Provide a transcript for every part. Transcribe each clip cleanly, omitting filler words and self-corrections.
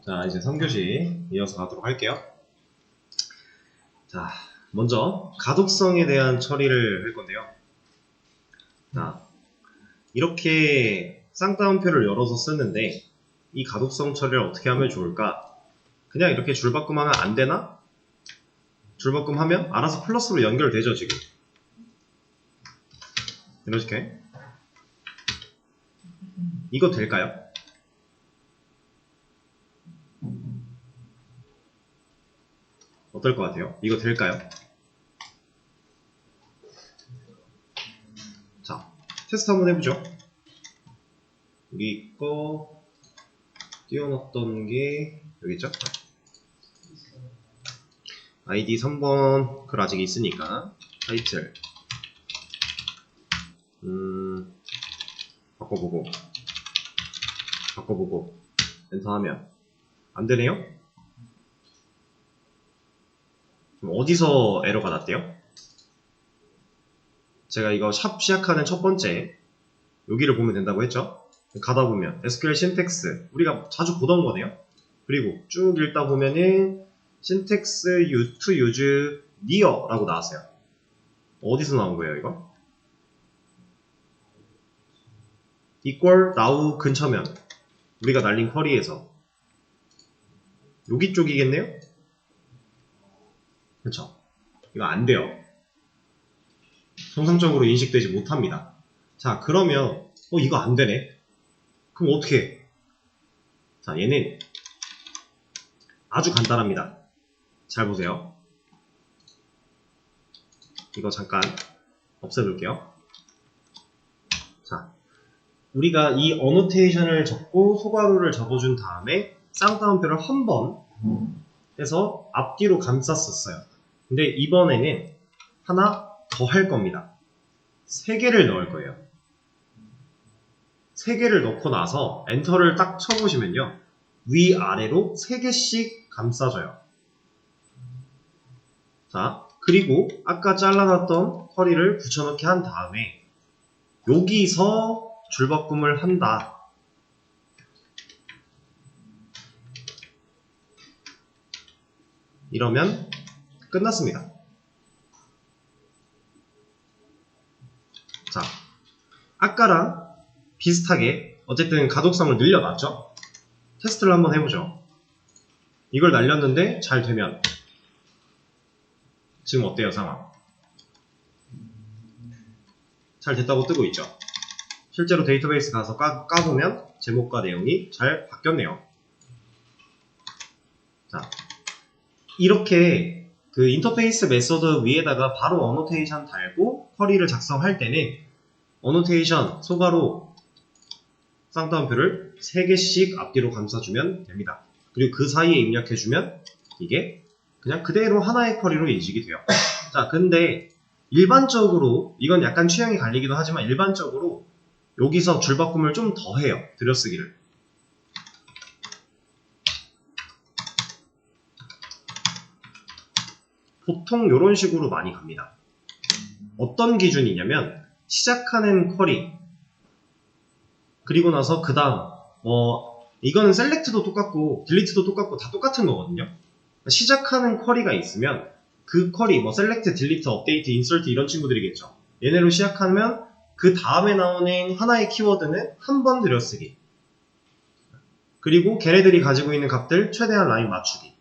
자, 이제 3교시 이어서 가도록 할게요. 자, 먼저 가독성에 대한 처리를 할 건데요. 자, 이렇게 쌍따옴표를 열어서 쓰는데 이 가독성 처리를 어떻게 하면 좋을까? 그냥 이렇게 줄바꿈하면 안 되나? 줄바꿈하면 알아서 플러스로 연결되죠, 지금. 이렇게. 이거 될까요? 어떨 것 같아요? 이거 될까요? 자, 테스트 한번 해보죠. 우리 거 띄워놨던 게 여기 있죠? 아이디 3번 글 아직 있으니까 타이틀 바꿔보고 엔터하면 안되네요? 그럼 어디서 에러가 났대요? 제가 이거 샵 시작하는 첫 번째 여기를 보면 된다고 했죠? 가다 보면 SQL 신텍스 우리가 자주 보던 거네요. 그리고 쭉 읽다 보면은 신텍스 to use near 라고 나왔어요. 어디서 나온 거예요 이거? equal now 근처면 우리가 날린 쿼리에서 여기 쪽이겠네요? 그쵸? 이거 안 돼요. 정상적으로 인식되지 못합니다. 자, 그러면 이거 안 되네. 그럼 어떻게 해? 자, 얘는 아주 간단합니다. 잘 보세요. 이거 잠깐 없애볼게요. 자, 우리가 이 어노테이션을 적고 소괄호를 적어준 다음에 쌍따옴표를 한 번 해서 앞뒤로 감쌌었어요. 근데 이번에는 하나 더 할 겁니다. 3개를 넣을 거예요. 3개를 넣고 나서 엔터를 딱 쳐보시면요. 위아래로 3개씩 감싸줘요. 자, 그리고 아까 잘라놨던 쿼리를 붙여넣기 한 다음에 여기서 줄바꿈을 한다. 이러면 끝났습니다. 자, 아까랑 비슷하게 어쨌든 가독성을 늘려놨죠? 테스트를 한번 해보죠. 이걸 날렸는데 잘 되면 지금 어때요 상황? 잘 됐다고 뜨고 있죠? 실제로 데이터베이스 가서 까보면 제목과 내용이 잘 바뀌었네요. 자, 이렇게 그 인터페이스 메소드 위에다가 바로 어노테이션 달고 쿼리를 작성할 때는 어노테이션 소괄호 쌍따옴표를 3개씩 앞뒤로 감싸주면 됩니다. 그리고 그 사이에 입력해주면 이게 그냥 그대로 하나의 쿼리로 인식이 돼요. 자, 근데 일반적으로 이건 약간 취향이 갈리기도 하지만 일반적으로 여기서 줄바꿈을 좀 더 해요. 들여쓰기를. 보통 이런 식으로 많이 갑니다. 어떤 기준이냐면 시작하는 쿼리 그리고 나서 그 다음 이거는 셀렉트도 똑같고 딜리트도 똑같고 다 똑같은 거거든요. 시작하는 쿼리가 있으면 그 쿼리 셀렉트, 딜리트, 업데이트, 인서트 이런 친구들이겠죠. 얘네로 시작하면 그 다음에 나오는 하나의 키워드는 한 번 들여쓰기 그리고 걔네들이 가지고 있는 값들 최대한 라인 맞추기.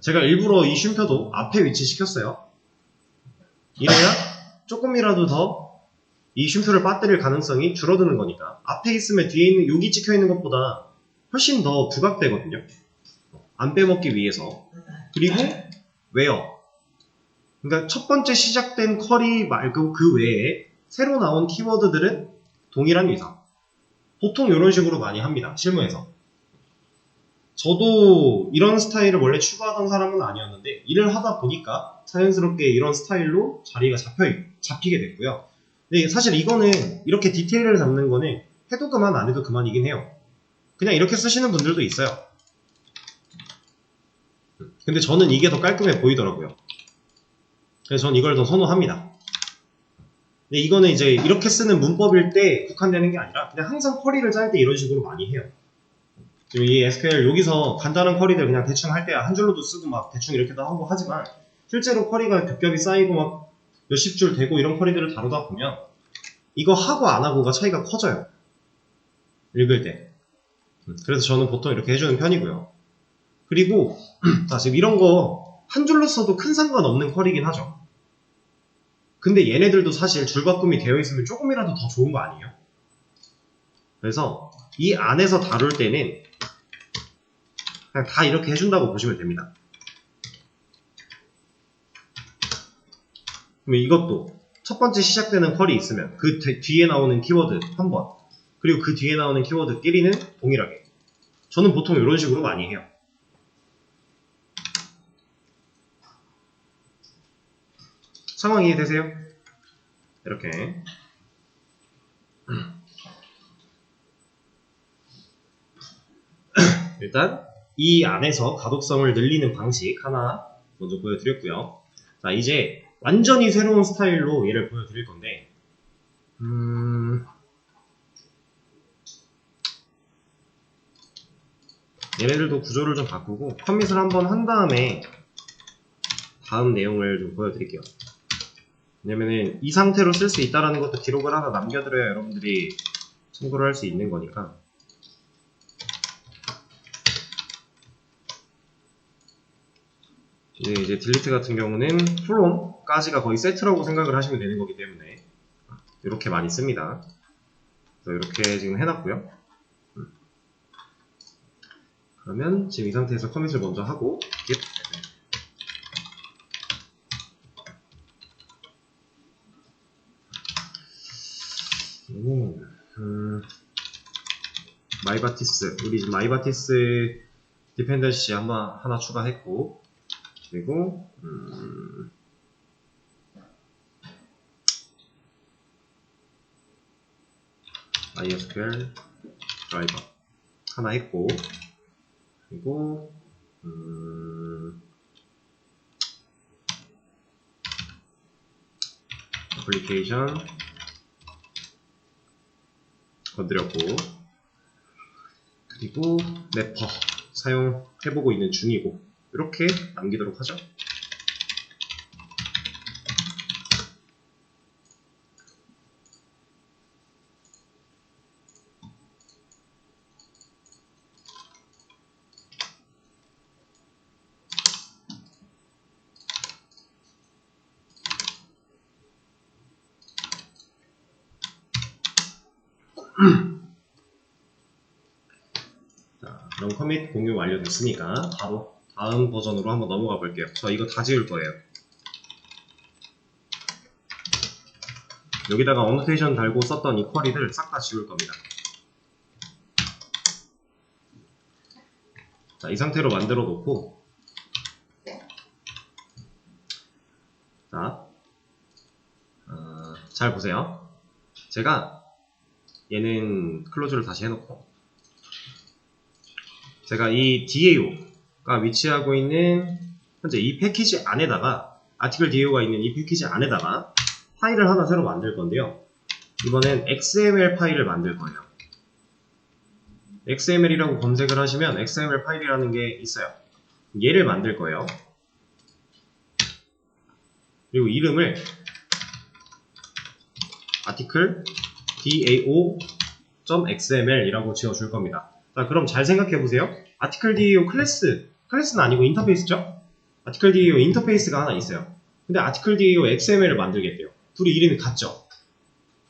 제가 일부러 이 쉼표도 앞에 위치시켰어요. 이래야 조금이라도 더 이 쉼표를 빠뜨릴 가능성이 줄어드는 거니까. 앞에 있으면 뒤에 있는 여기 찍혀있는 것보다 훨씬 더 부각되거든요. 안 빼먹기 위해서. 그리고 where 그러니까 첫 번째 시작된 쿼리 말고 그 외에 새로 나온 키워드들은 동일한 위상. 보통 이런 식으로 많이 합니다. 실무에서. 저도 이런 스타일을 원래 추구하던 사람은 아니었는데 일을 하다 보니까 자연스럽게 이런 스타일로 자리가 잡히게 됐고요. 근데 사실 이거는 이렇게 디테일을 잡는 거는 해도 그만 안 해도 그만이긴 해요. 그냥 이렇게 쓰시는 분들도 있어요. 근데 저는 이게 더 깔끔해 보이더라고요. 그래서 전 이걸 더 선호합니다. 근데 이거는 이제 이렇게 쓰는 문법일 때 국한되는 게 아니라 그냥 항상 쿼리를 짤 때 이런 식으로 많이 해요. 지금 이 SQL 여기서 간단한 쿼리들 그냥 대충 할 때 한 줄로도 쓰고 막 대충 이렇게도 하고 하지만 실제로 쿼리가 겹겹이 쌓이고 막 몇십 줄 되고 이런 쿼리들을 다루다 보면 이거 하고 안 하고가 차이가 커져요. 읽을 때. 그래서 저는 보통 이렇게 해주는 편이고요. 그리고 자, 지금 이런 거 한 줄로 써도 큰 상관없는 쿼리긴 하죠. 근데 얘네들도 사실 줄바꿈이 되어 있으면 조금이라도 더 좋은 거 아니에요? 그래서 이 안에서 다룰 때는 그냥 다 이렇게 해준다고 보시면 됩니다. 그러면 이것도 첫 번째 시작되는 쿼리 있으면 그 뒤에 나오는 키워드 한 번, 그리고 그 뒤에 나오는 키워드끼리는 동일하게. 저는 보통 이런 식으로 많이 해요. 상황 이해되세요? 이렇게. 일단 이 안에서 가독성을 늘리는 방식 하나 먼저 보여드렸고요. 자, 이제 완전히 새로운 스타일로 얘를 보여드릴 건데 얘네들도 구조를 좀 바꾸고 커밋을 한번 한 다음에 다음 내용을 좀 보여드릴게요. 왜냐면은 이 상태로 쓸 수 있다는 것도 기록을 하나 남겨드려야 여러분들이 참고를 할 수 있는 거니까. 이제 딜리트 같은 경우는 from까지가 거의 세트라고 생각을 하시면 되는 거기 때문에 이렇게 많이 씁니다. 그래서 이렇게 지금 해놨고요. 그러면 지금 이 상태에서 커밋을 먼저 하고 마이바티스, 우리 지금 마이바티스 디펜던시 하나 추가했고, 그리고 MySQL 드라이버 하나 했고, 그리고 애플리케이션 건드렸고, 그리고 래퍼 사용해보고 있는 중이고, 이렇게 남기도록 하죠. 자, 그럼 커밋 공유 완료됐으니까 바로 다음 버전으로 한번 넘어가 볼게요. 저 이거 다 지울 거예요. 여기다가 어노테이션 달고 썼던 이 쿼리들 싹 다 지울 겁니다. 자, 이 상태로 만들어 놓고, 자, 잘 보세요. 제가 얘는 클로즈를 다시 해놓고, 제가 이 DAO가 위치하고 있는 현재 이 패키지 안에다가 아티클 DAO가 있는 이 패키지 안에다가 파일을 하나 새로 만들 건데요. 이번엔 XML 파일을 만들 거예요. XML이라고 검색을 하시면 XML 파일이라는 게 있어요. 얘를 만들 거예요. 그리고 이름을 article dao.xml 이라고 지어줄 겁니다. 자, 그럼 잘 생각해 보세요. article dao 클래스는 아니고 인터페이스죠? article dao 인터페이스가 하나 있어요. 근데 article dao xml을 만들겠대요. 둘이 이름이 같죠?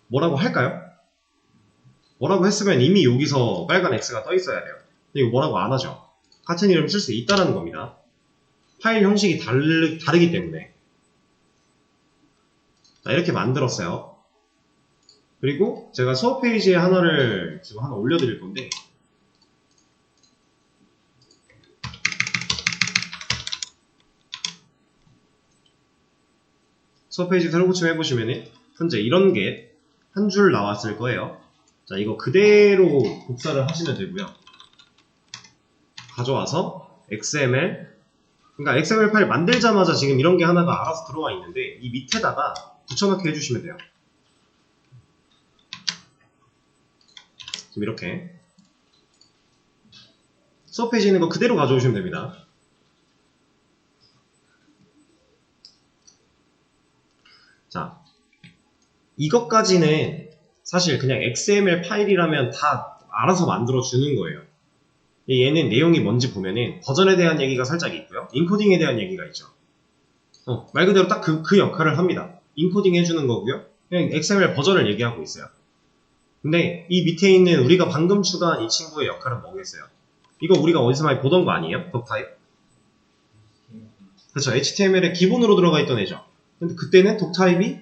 뭐라고 할까요? 뭐라고 했으면 이미 여기서 빨간 X가 떠 있어야 돼요. 근데 이거 뭐라고 안 하죠? 같은 이름 쓸 수 있다는 겁니다. 파일 형식이 다르기 때문에. 자, 이렇게 만들었어요. 그리고 제가 수업 페이지에 하나를 지금 하나 올려드릴 건데, 수업 페이지 새로 고침 해보시면 현재 이런 게 한 줄 나왔을 거예요. 자, 이거 그대로 복사를 하시면 되고요. 가져와서 XML, 그러니까 XML 파일 만들자마자 지금 이런 게 하나가 알아서 들어와 있는데 이 밑에다가 붙여넣기 해주시면 돼요. 지금 이렇게 수업 페이지에 있는 거 그대로 가져오시면 됩니다. 자, 이것까지는 사실 그냥 XML 파일이라면 다 알아서 만들어주는 거예요. 얘는 내용이 뭔지 보면은 버전에 대한 얘기가 살짝 있고요. 인코딩에 대한 얘기가 있죠. 말 그대로 딱 그 역할을 합니다. 인코딩 해주는 거고요. 그냥 XML 버전을 얘기하고 있어요. 근데 이 밑에 있는 우리가 방금 추가한 이 친구의 역할은 뭐겠어요? 이거 우리가 어디서 많이 보던 거 아니에요? 독타입? 그렇죠. HTML에 기본으로 들어가 있던 애죠. 근데 그때는 독타입이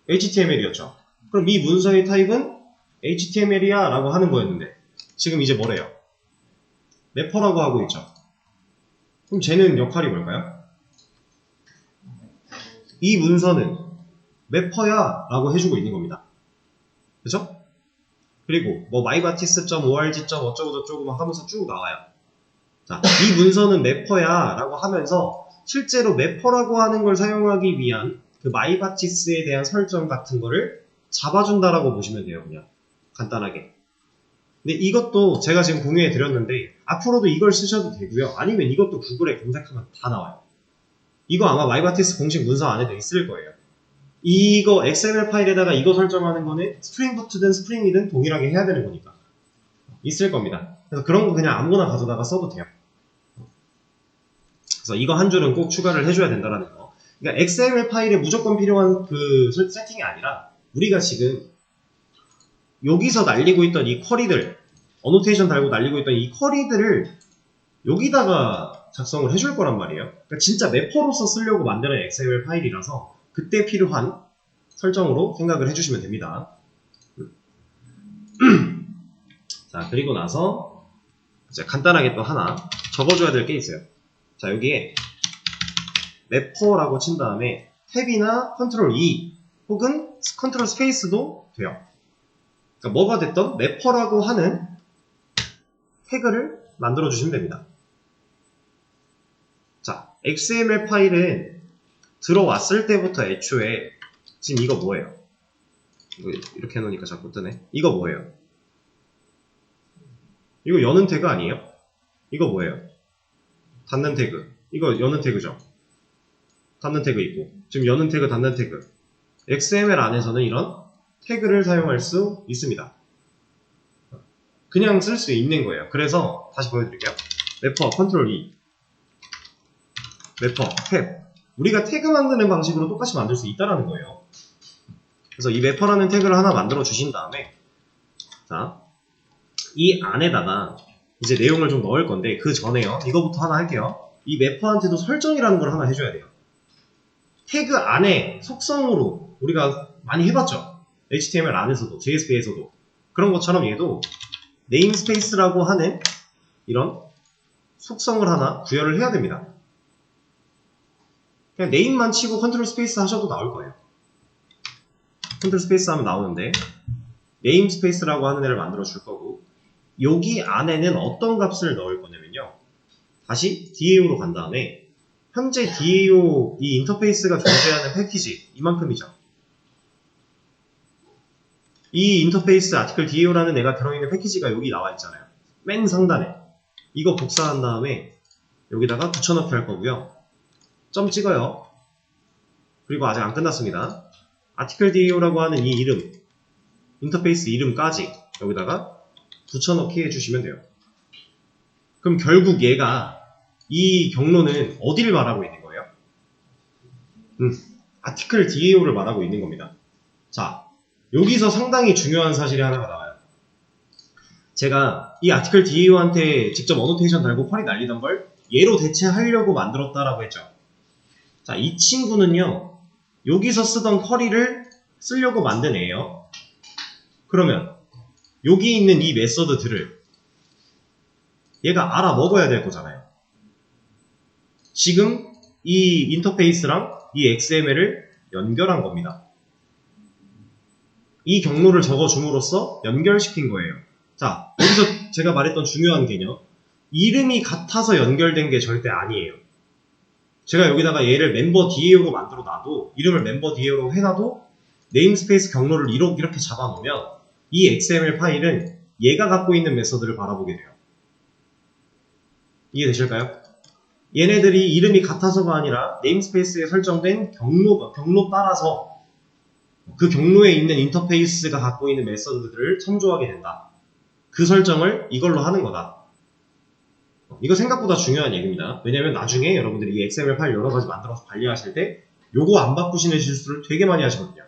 HTML이었죠. 그럼 이 문서의 타입은 HTML이야 라고 하는 거였는데 지금 이제 뭐래요? 래퍼라고 하고 있죠. 그럼 쟤는 역할이 뭘까요? 이 문서는 래퍼야 라고 해주고 있는 겁니다. 그죠? 그리고 뭐 mybatis.org. 어쩌고저쩌고 막 하면서 쭉 나와요. 자, 이 문서는 래퍼야 라고 하면서 실제로 래퍼라고 하는 걸 사용하기 위한 그 mybatis에 대한 설정 같은 거를 잡아준다라고 보시면 돼요. 그냥 간단하게. 근데 이것도 제가 지금 공유해 드렸는데 앞으로도 이걸 쓰셔도 되고요. 아니면 이것도 구글에 검색하면 다 나와요. 이거 아마 mybatis 공식 문서 안에도 있을 거예요. 이거 XML 파일에다가 이거 설정하는 거는 스프링부트든 스프링이든 동일하게 해야 되는 거니까 있을 겁니다. 그래서 그런 거 그냥 아무거나 가져다가 써도 돼요. 그래서 이거 한 줄은 꼭 추가를 해줘야 된다는 거. 그러니까 XML 파일에 무조건 필요한 그 세팅이 아니라 우리가 지금 여기서 날리고 있던 이 쿼리들, 어노테이션 달고 날리고 있던 이 쿼리들을 여기다가 작성을 해줄 거란 말이에요. 그러니까 진짜 래퍼로서 쓰려고 만드는 XML 파일이라서 그때 필요한 설정으로 생각을 해주시면 됩니다. 자, 그리고 나서 이제 간단하게 또 하나 적어줘야 될 게 있어요. 자, 여기에 래퍼라고 친 다음에 탭이나 컨트롤 E 혹은 컨트롤 스페이스도 돼요. 그러니까 뭐가 됐던 래퍼라고 하는 태그를 만들어 주시면 됩니다. 자, XML 파일은 들어왔을 때부터 애초에 지금 이거 뭐예요? 이렇게 해놓으니까 자꾸 뜨네. 이거 뭐예요? 이거 여는 태그 아니에요? 이거 뭐예요? 닫는 태그. 이거 여는 태그죠? 닫는 태그 있고 지금 여는 태그, 닫는 태그. XML 안에서는 이런 태그를 사용할 수 있습니다. 그냥 쓸 수 있는 거예요. 그래서 다시 보여드릴게요. 래퍼, 컨트롤 E, 래퍼, 탭. 우리가 태그 만드는 방식으로 똑같이 만들 수 있다는 거예요. 그래서 이 래퍼라는 태그를 하나 만들어 주신 다음에 자, 이 안에다가 이제 내용을 좀 넣을 건데 그 전에요. 이거부터 하나 할게요. 이 래퍼한테도 설정이라는 걸 하나 해줘야 돼요. 태그 안에 속성으로 우리가 많이 해봤죠. HTML 안에서도 JSP에서도 그런 것처럼 얘도 네임스페이스라고 하는 이런 속성을 하나 구현을 해야 됩니다. 그냥 네임만 치고 컨트롤 스페이스 하셔도 나올 거예요. 컨트롤 스페이스 하면 나오는데 네임스페이스라고 하는 애를 만들어 줄 거고 여기 안에는 어떤 값을 넣을 거냐면요. 다시 DAO로 간 다음에 현재 DAO 이 인터페이스가 존재하는 패키지 이만큼이죠. 이 인터페이스 아티클 DAO라는 애가 들어있는 패키지가 여기 나와 있잖아요. 맨 상단에 이거 복사한 다음에 여기다가 붙여넣기 할 거고요. 점 찍어요. 그리고 아직 안 끝났습니다. 아티클 DAO라고 하는 이 이름 인터페이스 이름까지 여기다가 붙여넣기 해주시면 돼요. 그럼 결국 얘가 이 경로는 어디를 말하고 있는 거예요? 아티클 DAO를 말하고 있는 겁니다. 자, 여기서 상당히 중요한 사실이 하나가 나와요. 제가 이 아티클 DAO한테 직접 어노테이션 달고 쿼리 날리던 걸 얘로 대체하려고 만들었다라고 했죠. 자, 이 친구는요. 여기서 쓰던 쿼리를 쓰려고 만든 애예요. 그러면 여기 있는 이 메서드들을 얘가 알아먹어야 될 거잖아요. 지금 이 인터페이스랑 이 XML을 연결한 겁니다. 이 경로를 적어줌으로써 연결시킨 거예요. 자, 여기서 제가 말했던 중요한 개념 이름이 같아서 연결된 게 절대 아니에요. 제가 여기다가 얘를 멤버 DAO로 만들어 놔도 이름을 멤버 DAO로 해놔도 네임스페이스 경로를 이렇게 잡아놓으면 이 XML 파일은 얘가 갖고 있는 메서드를 바라보게 돼요. 이해되실까요? 얘네들이 이름이 같아서가 아니라 네임스페이스에 설정된 경로 따라서 그 경로에 있는 인터페이스가 갖고 있는 메서드들을 참조하게 된다. 그 설정을 이걸로 하는 거다. 이거 생각보다 중요한 얘기입니다. 왜냐면 나중에 여러분들이 이 XML 파일 여러 가지 만들어서 관리하실 때 요거 안 바꾸시는 실수를 되게 많이 하시거든요.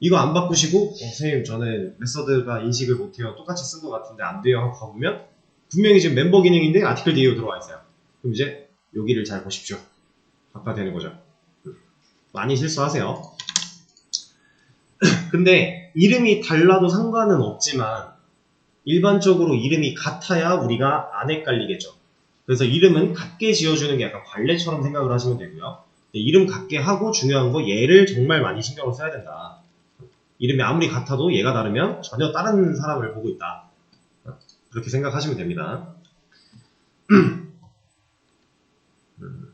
이거 안 바꾸시고 선생님 저는 메서드가 인식을 못해요. 똑같이 쓴 것 같은데 안 돼요 하고 가보면 분명히 지금 멤버 기능인데 아티클 DAO 들어와 있어요. 그럼 이제 여기를 잘 보십시오. 바꿔야 되는 거죠. 많이 실수하세요. 근데 이름이 달라도 상관은 없지만 일반적으로 이름이 같아야 우리가 안 헷갈리겠죠. 그래서 이름은 같게 지어주는 게 약간 관례처럼 생각을 하시면 되고요. 이름 같게 하고 중요한 거 얘를 정말 많이 신경을 써야 된다. 이름이 아무리 같아도 얘가 다르면 전혀 다른 사람을 보고 있다. 그렇게 생각하시면 됩니다.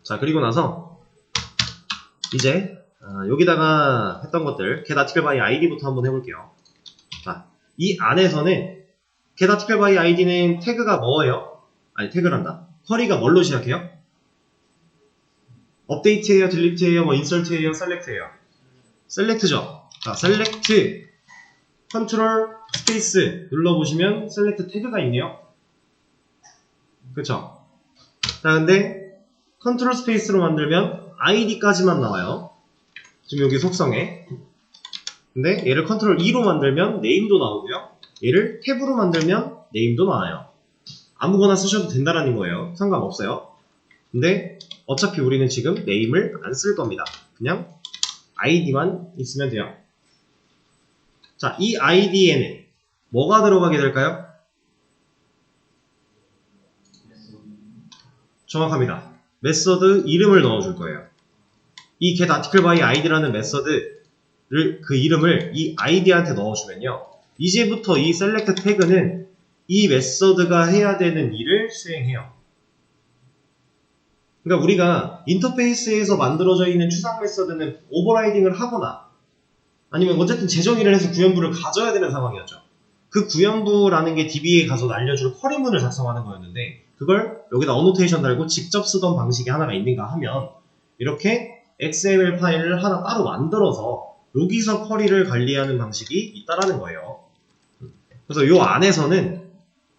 자, 그리고 나서 이제 여기다가 했던 것들 get article by id부터 한번 해볼게요. 자, 이 안에서는 get article by id는 태그가 뭐예요? 아니 태그란다. 쿼리가 뭘로 시작해요? 업데이트예요, 딜리트예요, 뭐 인설트예요, 셀렉트예요? 셀렉트죠. 자, 셀렉트 컨트롤 스페이스 눌러보시면 셀렉트 태그가 있네요. 그쵸? 자, 근데 컨트롤 스페이스로 만들면 id까지만 나와요. 지금 여기 속성에. 근데 얘를 컨트롤 E로 만들면 네임도 나오고요. 얘를 탭으로 만들면 네임도 나와요. 아무거나 쓰셔도 된다라는 거예요. 상관없어요. 근데 어차피 우리는 지금 네임을 안 쓸 겁니다. 그냥 id만 있으면 돼요. 자, 이 id에는 뭐가 들어가게 될까요? 정확합니다. 메서드 이름을 넣어줄 거예요. 이 get article by id라는 메서드를 그 이름을 이 id한테 넣어주면요. 이제부터 이 select 태그는 이 메서드가 해야 되는 일을 수행해요. 그러니까 우리가 인터페이스에서 만들어져 있는 추상 메서드는 오버라이딩을 하거나 아니면 어쨌든 재정의를 해서 구현부를 가져야 되는 상황이었죠. 그 구현부라는 게 DB에 가서 알려줄 쿼리문을 작성하는 거였는데 그걸 여기다 어노테이션 달고 직접 쓰던 방식이 하나가 있는가 하면 이렇게 XML 파일을 하나 따로 만들어서 여기서 쿼리를 관리하는 방식이 있다라는 거예요. 그래서 요 안에서는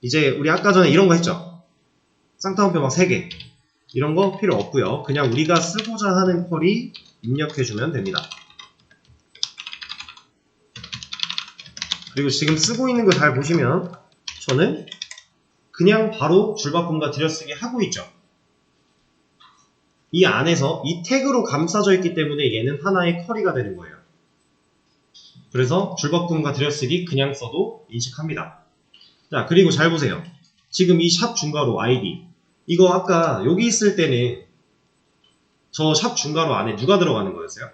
이제 우리 아까 전에 이런 거 했죠. 쌍따옴표 막 3개 이런 거 필요 없고요. 그냥 우리가 쓰고자 하는 쿼리 입력해주면 됩니다. 그리고 지금 쓰고 있는 거 잘 보시면 저는 그냥 바로 줄바꿈과 들여쓰기 하고 있죠. 이 안에서 이 태그로 감싸져 있기 때문에 얘는 하나의 쿼리가 되는 거예요. 그래서 줄바꿈과 들여쓰기 그냥 써도 인식합니다. 자, 그리고 잘 보세요. 지금 이 샵 중괄호 id 이거 아까 여기 있을 때는 저 샵 중괄호 안에 누가 들어가는 거였어요?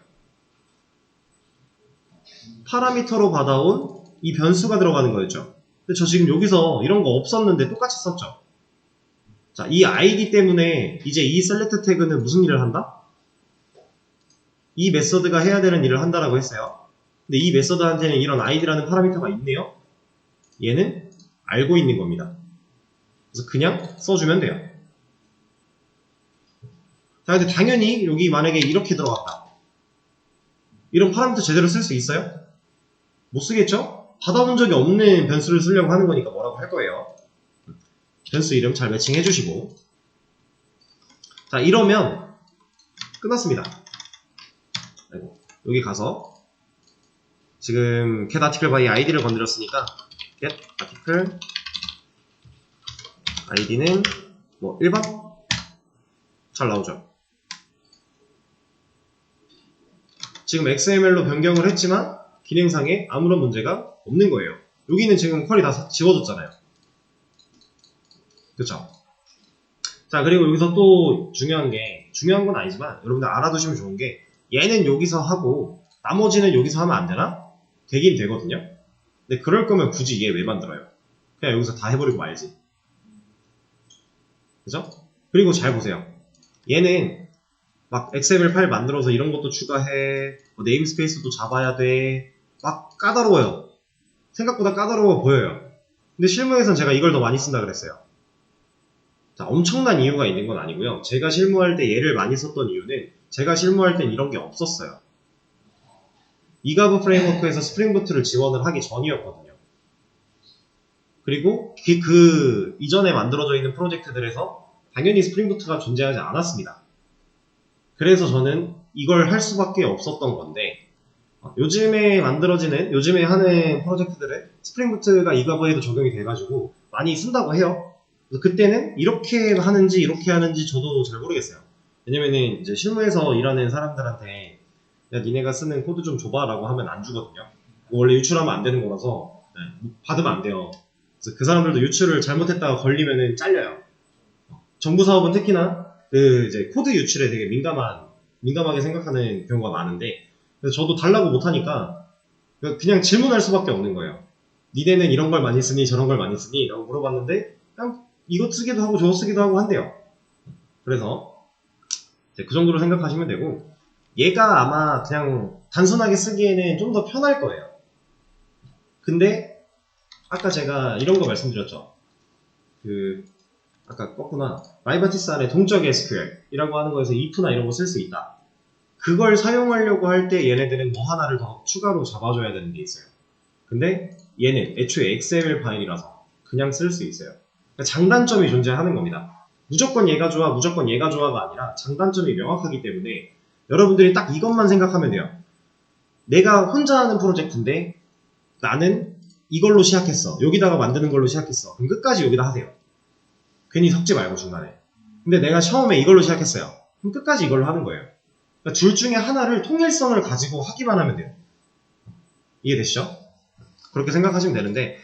파라미터로 받아온 이 변수가 들어가는 거였죠. 근데 저 지금 여기서 이런 거 없었는데 똑같이 썼죠. 자, 이 id 때문에 이제 이 select 태그는 무슨 일을 한다? 이 메서드가 해야 되는 일을 한다라고 했어요. 근데 이 메서드한테는 이런 id라는 파라미터가 있네요. 얘는 알고 있는 겁니다. 그래서 그냥 써주면 돼요. 자, 근데 당연히 여기 만약에 이렇게 들어갔다. 이런 파라미터 제대로 쓸 수 있어요? 못 쓰겠죠? 받아본 적이 없는 변수를 쓰려고 하는 거니까 뭐라고 할 거예요. 변수 이름 잘 매칭 해주시고. 자, 이러면 끝났습니다. 아이고, 여기 가서 지금 get article by id를 건드렸으니까 get article id는 뭐 1번? 잘 나오죠. 지금 XML로 변경을 했지만 기능상에 아무런 문제가 없는 거예요. 여기는 지금 쿼리 다 지워졌잖아요. 그쵸? 자, 그리고 여기서 또 중요한 건 아니지만 여러분들 알아두시면 좋은 게 얘는 여기서 하고 나머지는 여기서 하면 안 되나? 되긴 되거든요. 근데 그럴 거면 굳이 얘 왜 만들어요? 그냥 여기서 다 해버리고 말지. 그죠? 그리고 잘 보세요. 얘는 막 XML 파일 만들어서 이런 것도 추가해, 뭐 네임스페이스도 잡아야 돼, 막 까다로워요. 생각보다 까다로워 보여요. 근데 실무에선 제가 이걸 더 많이 쓴다 그랬어요. 자, 엄청난 이유가 있는 건 아니고요. 제가 실무할 때 얘를 많이 썼던 이유는 제가 실무할 땐 이런 게 없었어요. 이가브 프레임워크에서 스프링 부트를 지원을 하기 전이었거든요. 그리고 그 이전에 만들어져 있는 프로젝트들에서 당연히 스프링 부트가 존재하지 않았습니다. 그래서 저는 이걸 할 수밖에 없었던 건데, 요즘에 하는 프로젝트들은 스프링 부트가 이가브에도 적용이 돼가지고 많이 쓴다고 해요. 그때는 이렇게 하는지 이렇게 하는지 저도 잘 모르겠어요. 왜냐면은 이제 실무에서 일하는 사람들한테 야, 니네가 쓰는 코드 좀 줘봐라고 하면 안 주거든요. 원래 유출하면 안 되는 거라서 받으면 안 돼요. 그래서 그 사람들도 유출을 잘못했다가 걸리면은 잘려요. 정부 사업은 특히나 그 이제 코드 유출에 되게 민감하게 생각하는 경우가 많은데, 그래서 저도 달라고 못하니까 그냥 질문할 수밖에 없는 거예요. 니네는 이런 걸 많이 쓰니 저런 걸 많이 쓰니? 라고 물어봤는데 그냥 이거 쓰기도 하고 저거 쓰기도 하고 한대요. 그래서 이제 그 정도로 생각하시면 되고, 얘가 아마 그냥 단순하게 쓰기에는 좀 더 편할 거예요. 근데 아까 제가 이런 거 말씀드렸죠. 아까 껐구나. 마이바티스 안에 동적 SQL이라고 하는 거에서 if나 이런 거 쓸 수 있다. 그걸 사용하려고 할 때 얘네들은 뭐 하나를 더 추가로 잡아줘야 되는 게 있어요. 근데 얘는 애초에 XML 파일이라서 그냥 쓸 수 있어요. 그러니까 장단점이 존재하는 겁니다. 무조건 얘가 좋아, 무조건 얘가 좋아가 아니라 장단점이 명확하기 때문에 여러분들이 딱 이것만 생각하면 돼요. 내가 혼자 하는 프로젝트인데 나는 이걸로 시작했어. 여기다가 만드는 걸로 시작했어. 그럼 끝까지 여기다 하세요. 괜히 섞지 말고 중간에. 근데 내가 처음에 이걸로 시작했어요. 그럼 끝까지 이걸로 하는 거예요. 그러니까 둘 중에 하나를 통일성을 가지고 하기만 하면 돼요. 이해되시죠? 그렇게 생각하시면 되는데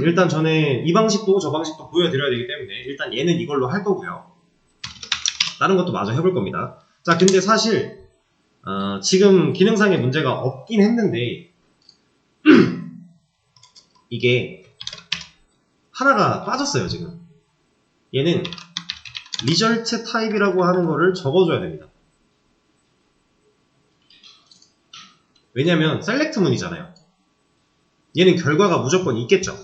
일단 저는 이 방식도 저 방식도 보여드려야 되기 때문에 일단 얘는 이걸로 할 거고요. 다른 것도 마저 해볼 겁니다. 자, 근데 사실 지금 기능상의 문제가 없긴 했는데 이게 하나가 빠졌어요. 지금 얘는 result type이라고 하는 거를 적어줘야 됩니다. 왜냐면 select 문이잖아요. 얘는 결과가 무조건 있겠죠.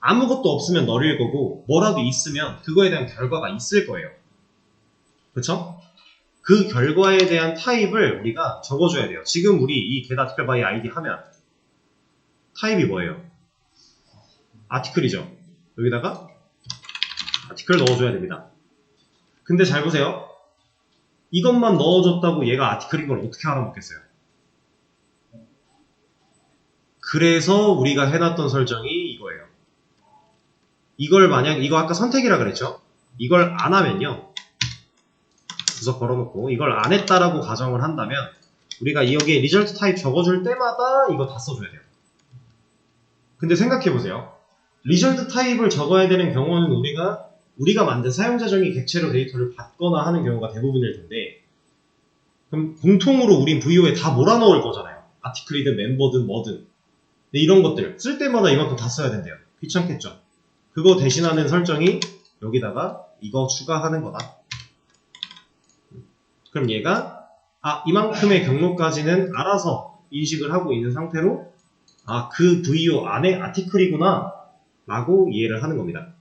아무것도 없으면 널일 거고 뭐라도 있으면 그거에 대한 결과가 있을 거예요. 그쵸? 그 결과에 대한 타입을 우리가 적어줘야 돼요. 지금 우리 이 get article by id 하면 타입이 뭐예요? 아티클이죠. 여기다가 아티클 넣어줘야 됩니다. 근데 잘 보세요. 이것만 넣어줬다고 얘가 아티클인 걸 어떻게 알아먹겠어요? 그래서 우리가 해놨던 설정이 이거예요. 이걸 만약 이거 아까 선택이라 그랬죠? 이걸 안 하면요. 구석 걸어놓고 이걸 안 했다라고 가정을 한다면 우리가 여기에 result type 적어줄 때마다 이거 다 써줘야 돼요. 근데 생각해보세요. result type을 적어야 되는 경우는 우리가 만든 사용자 정의 객체로 데이터를 받거나 하는 경우가 대부분일 텐데, 그럼 공통으로 우린 VO에 다 몰아넣을 거잖아요. 아티클이든 멤버든 뭐든. 근데 이런 것들 쓸 때마다 이만큼 다 써야 된대요. 귀찮겠죠? 그거 대신하는 설정이 여기다가 이거 추가하는 거다. 그럼 얘가 이만큼의 경로까지는 알아서 인식을 하고 있는 상태로 그 VO 안에 아티클이구나 라고 이해를 하는 겁니다.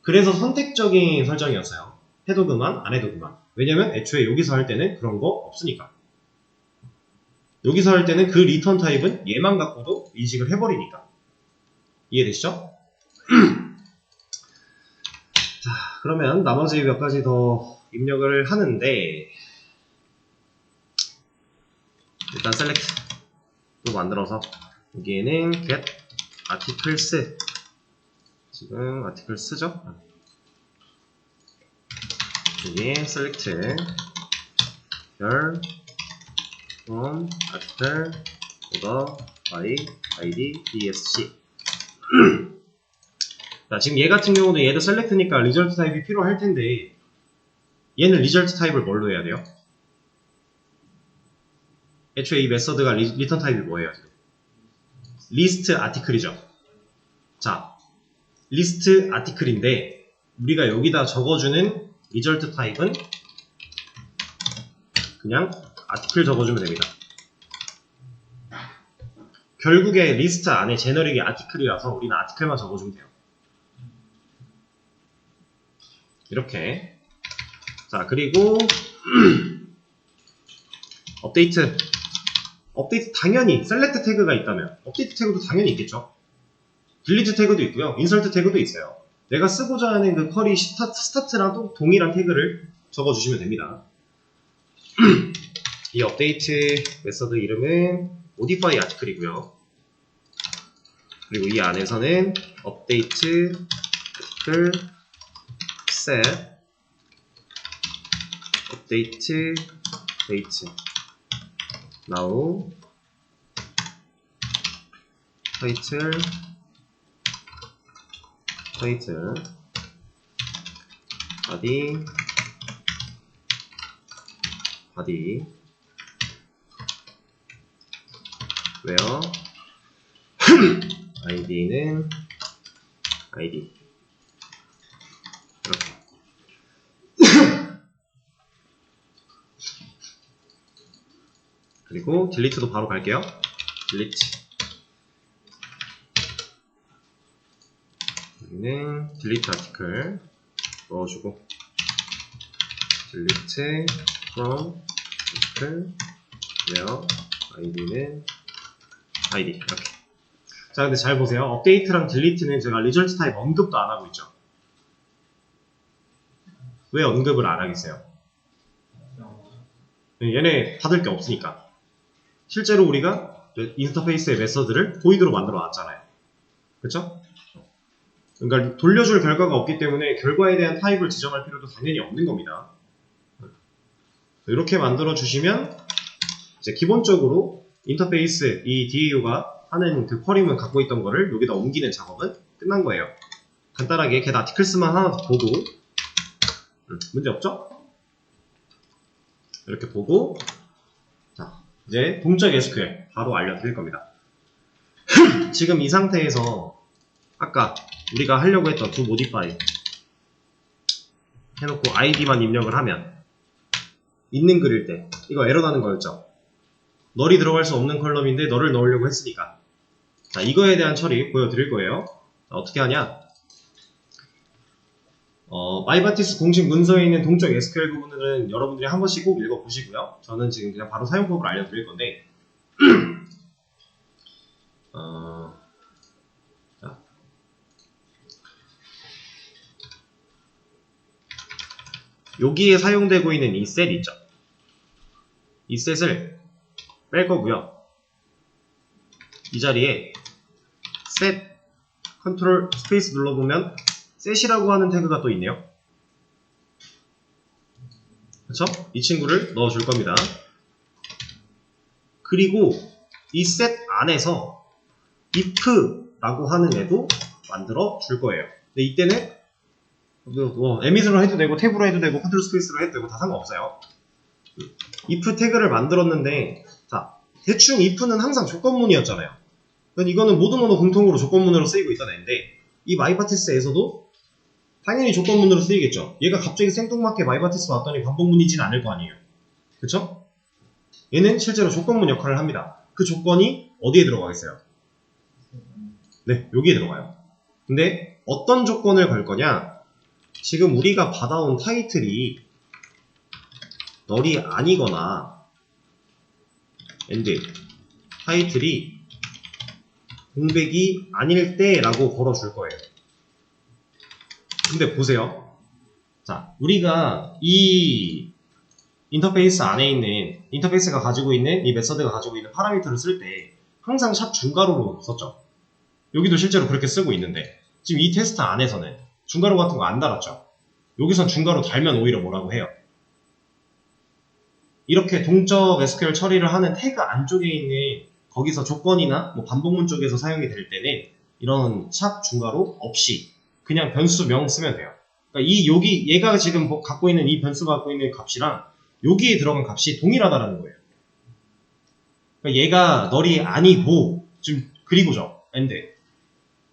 그래서 선택적인 설정이었어요. 해도 그만, 안 해도 그만. 왜냐면 애초에 여기서 할 때는 그런 거 없으니까. 여기서 할 때는 그 리턴 타입은 얘만 갖고도 인식을 해버리니까. 이해되시죠? 자, 그러면 나머지 몇 가지 더 입력을 하는데, 일단 select 또 만들어서 여기에는 get articles, 지금 articles죠? 여기에 select your from article order by id esc. 자, 지금 얘 같은 경우는 얘도 select니까 result 타입이 필요할 텐데 얘는 result 타입을 뭘로 해야 돼요? 애초에 이 메서드가 리턴 타입이 뭐예요? list article이죠. 자, list article인데 우리가 여기다 적어주는 result 타입은 그냥 article 적어주면 됩니다. 결국에 리스트 안에 제너릭이 article이라서 우리는 article만 적어주면 돼요. 이렇게. 자, 그리고 업데이트 당연히 셀렉트 태그가 있다면 업데이트 태그도 당연히 있겠죠. 딜리트 태그도 있고요. 인설트 태그도 있어요. 내가 쓰고자 하는 그 쿼리 스타트랑 동일한 태그를 적어주시면 됩니다. 이 업데이트 메서드 이름은 modify article이고요. 그리고 이 안에서는 update article set update date now title body where id는 id 이렇게. 그리고 딜리트도 바로 갈게요. 딜리트. 여기는 딜리트 아티클 넣어주고 딜리트 from article where id는 id 이렇게. 자, 근데 잘 보세요. 업데이트랑 딜리트는 제가 리절트 타입 언급도 안 하고 있죠. 왜 언급을 안 하겠어요? 얘네 받을 게 없으니까. 실제로 우리가 인터페이스의 메서드를 보이드로 만들어 놨잖아요. 그쵸? 그러니까 돌려줄 결과가 없기 때문에 결과에 대한 타입을 지정할 필요도 당연히 없는 겁니다. 이렇게 만들어 주시면 이제 기본적으로 인터페이스 이 DAU가 하는 그 쿼리문 갖고 있던 거를 여기다 옮기는 작업은 끝난 거예요. 간단하게 get articles만 하나 더 보고 문제 없죠? 이렇게 보고 자, 이제 동적 SQL 바로 알려드릴 겁니다. 지금 이 상태에서 아까 우리가 하려고 했던 do modify 해놓고 id만 입력을 하면 있는 글일 때 이거 에러 나는 거였죠. 널이 들어갈 수 없는 컬럼인데 널을 넣으려고 했으니까. 자, 이거에 대한 처리 보여드릴 거예요. 자, 어떻게 하냐? 마이바티스 공식 문서에 있는 동적 SQL 부분들은 여러분들이 한 번씩 꼭 읽어보시고요. 저는 지금 그냥 바로 사용법을 알려드릴 건데 자. 여기에 사용되고 있는 이 셋 있죠? 이 셋을 뺄 거고요. 이 자리에 set 컨트롤 스페이스 눌러보면 set이라고 하는 태그가 또 있네요. 그쵸? 이 친구를 넣어줄 겁니다. 그리고 이 set 안에서 if라고 하는 애도 만들어 줄 거예요. 근데 이때는 emit으로 해도 되고 탭으로 해도 되고 컨트롤 스페이스로 해도 되고 다 상관없어요. if 태그를 만들었는데 자, 대충 if는 항상 조건문이었잖아요. 그러니까 이거는 모두 공통으로 조건문으로 쓰이고 있던 애인데 이 마이바티스에서도 당연히 조건문으로 쓰이겠죠. 얘가 갑자기 생뚱맞게 마이바티스 왔더니 반복문이진 않을 거 아니에요. 그쵸? 얘는 실제로 조건문 역할을 합니다. 그 조건이 어디에 들어가겠어요? 네, 여기에 들어가요. 근데 어떤 조건을 걸 거냐? 지금 우리가 받아온 타이틀이 널이 아니거나 타이틀이 공백이 아닐 때 라고 걸어줄 거예요. 근데 보세요. 자, 우리가 이 인터페이스 안에 있는 인터페이스가 가지고 있는 이 메서드가 가지고 있는 파라미터를 쓸 때 항상 샵 중괄호로 썼죠. 여기도 실제로 그렇게 쓰고 있는데 지금 이 테스트 안에서는 중괄호 같은 거 안 달았죠. 여기선 중괄호 달면 오히려 뭐라고 해요? 이렇게 동적 SQL 처리를 하는 태그 안쪽에 있는 거기서 조건이나 뭐 반복문 쪽에서 사용이 될 때는 이런 샵 중괄호 없이 그냥 변수명 쓰면 돼요. 그러니까 여기 얘가 지금 갖고 있는 이 변수가 갖고 있는 값이랑 여기에 들어간 값이 동일하다라는 거예요. 그러니까 얘가 널이 아니고 지금 그리고죠.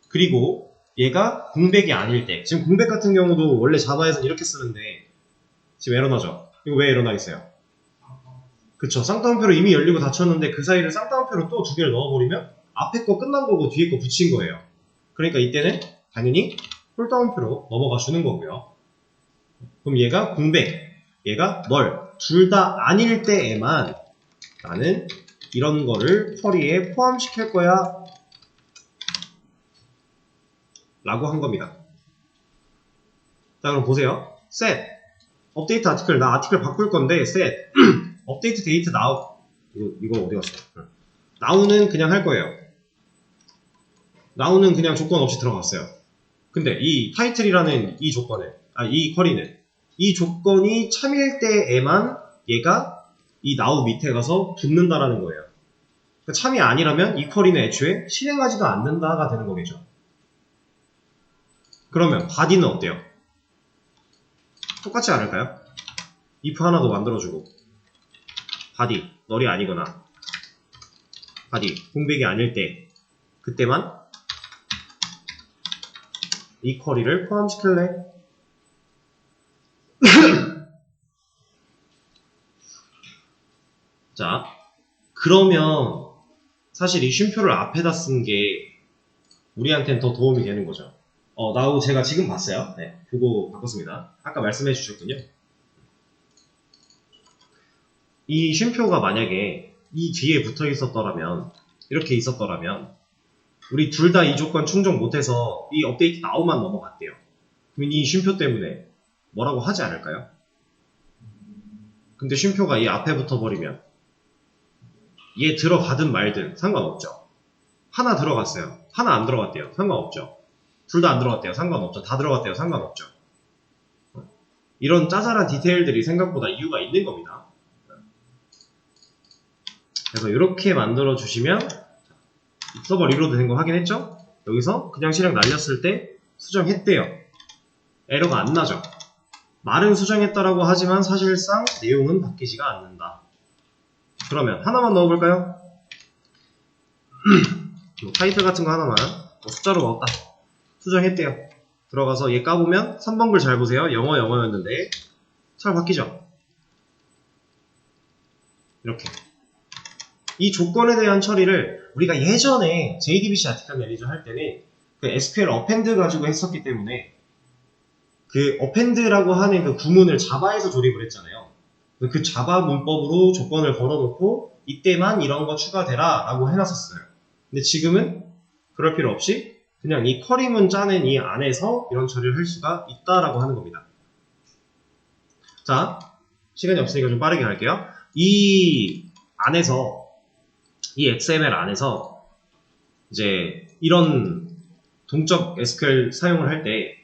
그리고 얘가 공백이 아닐 때 지금 공백 같은 경우도 원래 자바에서는 이렇게 쓰는데 지금 에러 나죠. 이거 왜 에러 나겠어요? 그쵸. 쌍따옴표로 이미 열리고 닫혔는데 그 사이를 쌍따옴표로 또 두 개를 넣어버리면 앞에 거 끝난 거고 뒤에 거 붙인 거예요. 그러니까 이때는 당연히 홀따옴표로 넘어가 주는 거고요. 그럼 얘가 공백, 얘가 널, 둘 다 아닐 때에만 나는 이런 거를 쿼리에 포함시킬 거야 라고 한 겁니다. 자, 그럼 보세요. set 업데이트 아티클, 나 아티클 바꿀 건데 set 업데이트 데이트 now. 이거 어디 갔어? now는 그냥 할 거예요. now는 그냥 조건 없이 들어갔어요. 근데 이 타이틀이라는 이 조건을, 이 쿼리는 이 조건이 참일 때에만 얘가 이 now 밑에 가서 붙는다라는 거예요. 그러니까 참이 아니라면 이 쿼리는 애초에 실행하지도 않는다가 되는 거겠죠. 그러면 body는 어때요? 똑같지 않을까요? if 하나 더 만들어주고 body, 널이 아니거나 body, 공백이 아닐 때 그때만 이 쿼리를 포함시킬래? 자, 그러면 사실 이 쉼표를 앞에다 쓴 게 우리한테는 더 도움이 되는 거죠. now 제가 지금 봤어요. 네, 그거 바꿨습니다. 아까 말씀해 주셨군요. 이 쉼표가 만약에 이 뒤에 붙어 있었더라면, 이렇게 있었더라면 우리 둘 다 이 조건 충족 못해서 이 업데이트 now만 넘어갔대요. 그럼 이 쉼표 때문에 뭐라고 하지 않을까요? 근데 쉼표가 이 앞에 붙어버리면 얘 들어가든 말든 상관없죠. 하나 들어갔어요. 하나 안 들어갔대요. 상관없죠. 둘 다 안 들어갔대요. 상관없죠. 다 들어갔대요. 상관없죠. 이런 짜잘한 디테일들이 생각보다 이유가 있는 겁니다. 그래서 이렇게 만들어 주시면 서버 리로드 된 거 확인했죠? 여기서 그냥 실행 날렸을 때 수정했대요. 에러가 안 나죠. 말은 수정했다라고 하지만 사실상 내용은 바뀌지가 않는다. 그러면 하나만 넣어볼까요? 뭐 타이틀 같은 거 하나만 숫자로 넣었다. 수정했대요. 들어가서 얘 까보면 3번 글 잘 보세요. 영어였는데 잘 바뀌죠? 이렇게. 이 조건에 대한 처리를 우리가 예전에 JDBC 아티클 매니저 할 때는 그 SQL 어펜드 가지고 했었기 때문에 그 어펜드라고 하는 그 구문을 자바에서 조립을 했잖아요. 그 자바 문법으로 조건을 걸어놓고 이때만 이런 거 추가되라 라고 해놨었어요. 근데 지금은 그럴 필요 없이 그냥 이 쿼리문 짜는 이 안에서 이런 처리를 할 수가 있다라고 하는 겁니다. 자, 시간이 없으니까 좀 빠르게 갈게요. 이 안에서 이 XML 안에서 이제 이런 동적 SQL 사용을 할 때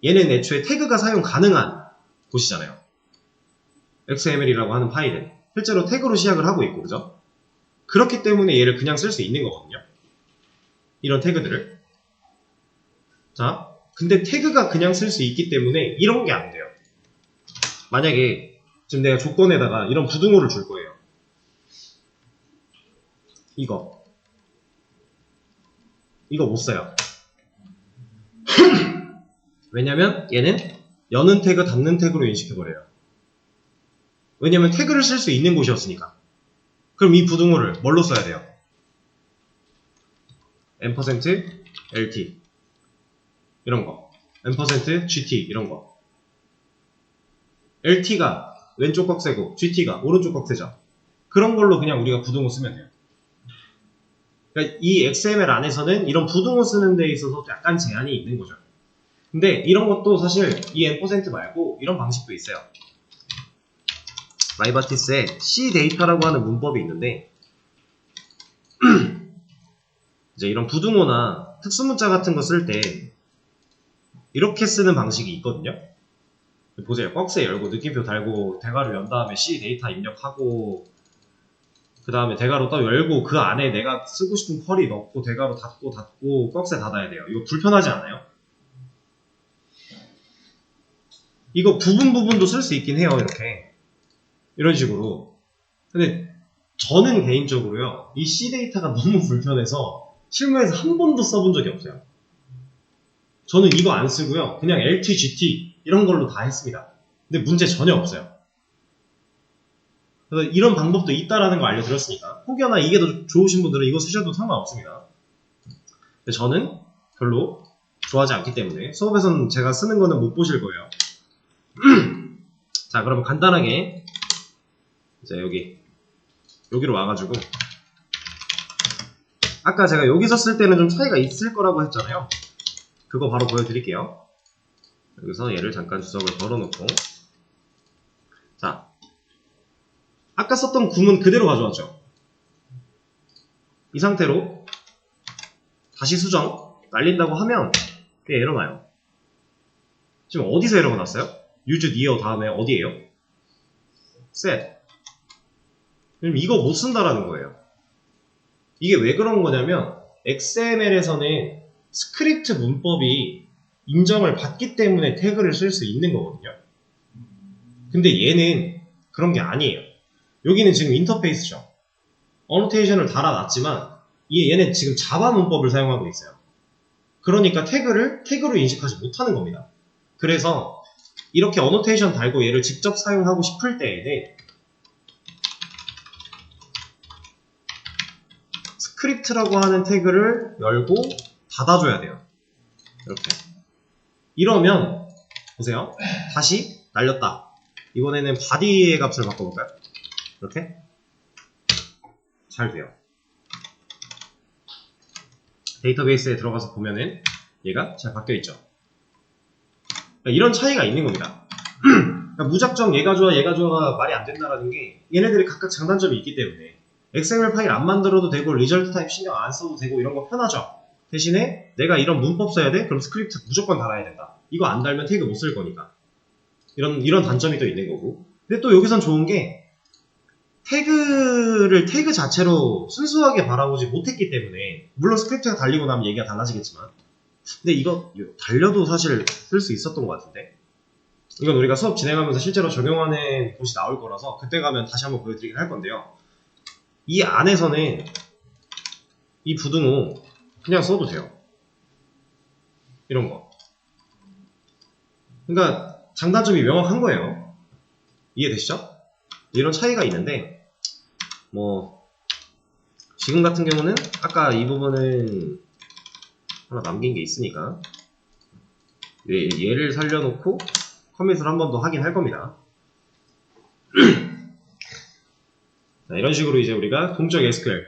얘는 애초에 태그가 사용 가능한 곳이잖아요. XML이라고 하는 파일은 실제로 태그로 시작을 하고 있고, 그죠? 그렇기 때문에 얘를 그냥 쓸 수 있는 거거든요. 이런 태그들을. 자, 근데 태그가 그냥 쓸 수 있기 때문에 이런 게 안 돼요. 만약에 지금 내가 조건에다가 이런 부등호를 줄 거예요. 이거 못 써요. 왜냐면 얘는 여는 태그, 닫는 태그로 인식해버려요. 왜냐면 태그를 쓸 수 있는 곳이었으니까. 그럼 이 부등호를 뭘로 써야 돼요? %lt 이런 거, %gt 이런 거. LT가 왼쪽 꺽쇠고 GT가 오른쪽 꺽쇠죠. 그런 걸로 그냥 우리가 부등호 쓰면 돼요. 그러니까 이 XML 안에서는 이런 부등호 쓰는 데 있어서 약간 제한이 있는 거죠. 근데 이런 것도 사실 이 %, 말고 이런 방식도 있어요. 라이바티스에 C 데이터라고 하는 문법이 있는데 이제 이런 부등호나 특수문자 같은 거 쓸 때 이렇게 쓰는 방식이 있거든요. 보세요. 꺽쇠 열고 느낌표 달고 대괄호 연 다음에 C 데이터 입력하고 그 다음에 대괄호 또 열고 그 안에 내가 쓰고 싶은 쿼리 넣고 대괄호 닫고 꺽쇠 닫아야 돼요. 이거 불편하지 않아요? 이거 부분도 쓸 수 있긴 해요. 이렇게 이런 식으로. 근데 저는 개인적으로요, 이 C 데이터가 너무 불편해서 실무에서 한 번도 써본 적이 없어요. 저는 이거 안 쓰고요, 그냥 LT, GT 이런 걸로 다 했습니다. 근데 문제 전혀 없어요. 그래서 이런 방법도 있다라는 거 알려드렸으니까 혹여나 이게 더 좋으신 분들은 이거 쓰셔도 상관없습니다. 근데 저는 별로 좋아하지 않기 때문에 수업에서는 제가 쓰는 거는 못 보실 거예요. 자, 그럼 간단하게 이제 여기로 와가지고 아까 제가 여기서 쓸 때는 좀 차이가 있을 거라고 했잖아요. 그거 바로 보여드릴게요. 여기서 얘를 잠깐 주석을 걸어놓고, 자, 아까 썼던 구문 그대로 가져왔죠. 이 상태로 다시 수정 날린다고 하면 그게 에러 나요. 지금 어디서 에러가 났어요? use near 다음에 어디에요? set. 그럼 이거 못 쓴다라는 거예요. 이게 왜 그런 거냐면 XML에서는 스크립트 문법이 인정을 받기 때문에 태그를 쓸 수 있는 거거든요. 근데 얘는 그런 게 아니에요. 여기는 지금 인터페이스죠. 어노테이션을 달아놨지만 얘는 지금 자바 문법을 사용하고 있어요. 그러니까 태그를 태그로 인식하지 못하는 겁니다. 그래서 이렇게 어노테이션 달고 얘를 직접 사용하고 싶을 때에는 스크립트라고 하는 태그를 열고 닫아줘야 돼요. 이렇게. 이러면 보세요. 다시 날렸다. 이번에는 body의 값을 바꿔볼까요? 이렇게 잘 돼요. 데이터베이스에 들어가서 보면은 얘가 잘 바뀌어있죠. 이런 차이가 있는 겁니다. 그러니까 무작정 얘가 좋아가 말이 안 된다라는 게 얘네들이 각각 장단점이 있기 때문에 XML 파일 안 만들어도 되고 리절트 타입 신경 안 써도 되고 이런 거 편하죠. 대신에 내가 이런 문법 써야 돼? 그럼 스크립트 무조건 달아야 된다. 이거 안 달면 태그 못 쓸 거니까. 이런 단점이 또 있는 거고. 근데 또 여기선 좋은 게 태그 자체로 순수하게 바라보지 못했기 때문에, 물론 스크립트가 달리고 나면 얘기가 달라지겠지만, 근데 이거 달려도 사실 쓸 수 있었던 것 같은데, 이건 우리가 수업 진행하면서 실제로 적용하는 곳이 나올 거라서 그때 가면 다시 한번 보여드리긴 할 건데요. 이 안에서는 이 부등호 그냥 써도 돼요. 이런 거. 그러니까 장단점이 명확한 거예요. 이해되시죠? 이런 차이가 있는데, 뭐 지금 같은 경우는 아까 이 부분은 하나 남긴 게 있으니까 얘를 살려놓고 커밋을 한 번 더 하긴 할 겁니다. 자, 이런 식으로 이제 우리가 동적 SQL,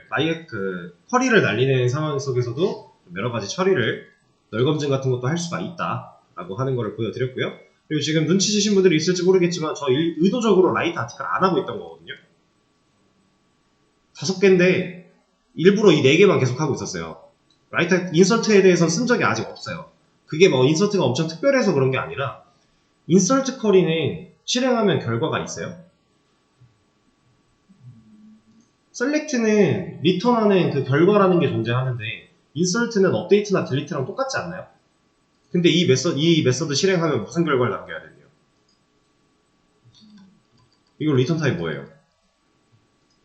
쿼리를 날리는 상황 속에서도 여러 가지 처리를, 널 검증 같은 것도 할 수가 있다라고 하는 거를 보여드렸고요. 그리고 지금 눈치채신 분들이 있을지 모르겠지만 저 의도적으로 라이트 아티클 안 하고 있던 거거든요. 5개인데 일부러 이 4개만 계속 하고 있었어요. 라이트 인서트에 대해서는 쓴 적이 아직 없어요. 그게 뭐 인서트가 엄청 특별해서 그런 게 아니라, 인서트 쿼리는 실행하면 결과가 있어요. 셀렉트는 리턴하는 그 결과라는 게 존재하는데, 인서트는 업데이트나 딜리트랑 똑같지 않나요? 근데 이 메서드 실행하면 무슨 결과를 남겨야 되나요? 이거 리턴 타입 뭐예요?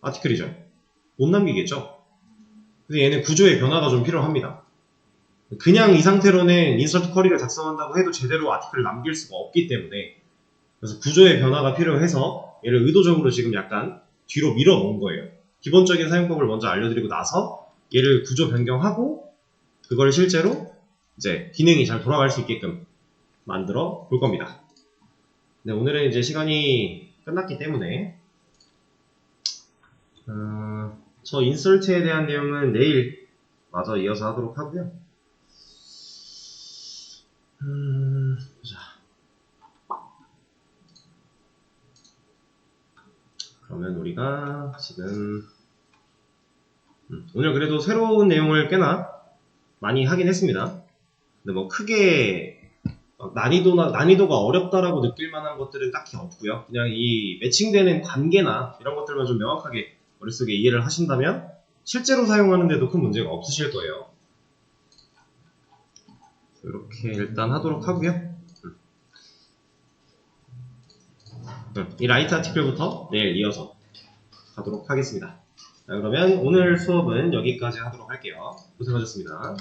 아티클이죠. 못 남기겠죠? 근데 얘는 구조의 변화가 좀 필요합니다. 그냥 이 상태로는 인서트 쿼리를 작성한다고 해도 제대로 아티클을 남길 수가 없기 때문에, 그래서 구조의 변화가 필요해서 얘를 의도적으로 지금 약간 뒤로 밀어 놓은 거예요. 기본적인 사용법을 먼저 알려드리고 나서 얘를 구조 변경하고 그걸 실제로 이제 기능이 잘 돌아갈 수 있게끔 만들어 볼 겁니다. 네, 오늘은 이제 시간이 끝났기 때문에 저 인설트에 대한 내용은 내일 마저 이어서 하도록 하고요. 보자. 그러면 우리가 지금 오늘 그래도 새로운 내용을 꽤나 많이 하긴 했습니다. 근데 뭐 크게 난이도가 어렵다라고 느낄 만한 것들은 딱히 없고요. 그냥 이 매칭되는 관계나 이런 것들만 좀 명확하게 머릿속에 이해를 하신다면 실제로 사용하는데도 큰 문제가 없으실 거예요. 이렇게 일단 하도록 하고요. 이 라이트 아티클부터 내일 이어서 가도록 하겠습니다. 자, 그러면 오늘 수업은 여기까지 하도록 할게요. 고생하셨습니다.